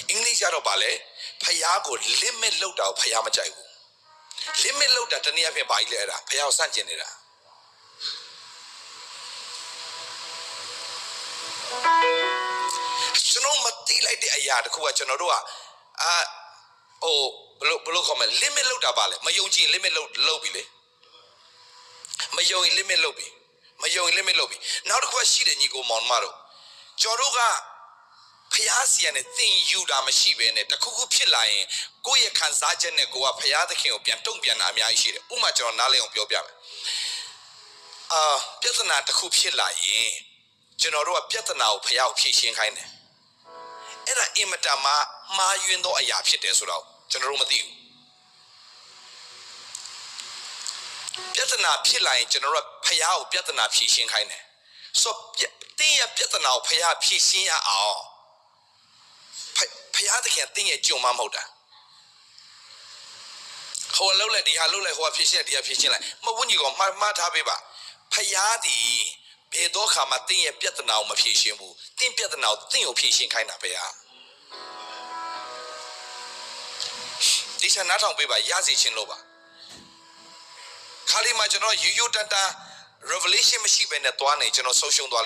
အင်္ဂလိပ်ကျတော့ဗာလဲဖယားကို limit လောက်တာကိုဖယားမကြိုက်ဘူး limit လောက်တာတနည်းအားဖြင့်ဘာကြီးလဲအဲ့ဒါဖယားကိုစန့်ကျင်နေတာကျွန်တော်မတိလိုက်တဲ့အရာတခုကကျွန်တော်တို့ကဘလို့ခေါ်မလဲ limit လောက်တာပါလေမယုံကြည် limit လောက်ပြီလေမယုံရင် limit လောက်ပြီမယုံရင် limit လောက်ပြီနောက်တစ်ခုရှိတယ်ညီကိုမောင်မတို့ကျွန်တော်တို့ကဖျားစီရနဲ့သင်ယူတာမရှိဘဲနဲ့တခုခုဖြစ်လာရင်ကိုယ့်ရဲ့ခံစားချက်နဲ့ကိုကဖျားသခင်ကိုပြန်တုံ့ပြန်တာအများကြီးရှိတယ်ဥပမာကျွန်တော်နားလည်အောင်ပြောပြမယ်ပြဿနာတစ်ခုဖြစ်လာရင်ကျွန်တော်တို့ကပြဿနာကိုဖျားကိုဖြေရှင်းခိုင်းတယ်အဲ့ဒါအင်မတန်မှမှားယွင်းသောအရာဖြစ်တယ်ဆိုတော့ကျွန်တော်တို့မသိဘူးပြဿနာဖြစ်လာရင်ကျွန်တော်တို့ဖျားကိုပြဿနာဖြေရှင်းခိုင်းတယ်ဆိုတင်းရဲ့ပြဿနာကိုဖျားဖြေရှင်းရအောင်ဖျားသခင်တင်းရဲ့ကြုံမှမဟုတ်တာဟိုလှုပ်လိုက်ဒီဟာလှုပ်လိုက်ဟိုဖြေရှင်းဒီဟာဖြေရှင်းလိုက်မဟုတ်ဘူးညီကောင်မှားထားပေးပါဖျားသည်ဘယ်တော့ခါမှတင်းရဲ့ပြဿနာကိုမဖြေရှင်းဘူးတင်းပြဿနာကိုတင်းကိုဖြေရှင်းခိုင်းတာဖျားဒီချာနားထောင်ပေးပါရစီချင်းလို့ပါခါလေးမှာကျွန်တော်ရိုးရိုးတန်တန် revelation မရှိဘဲနဲ့တွားနေကျွန်တော်ဆုံးရှုံးသွား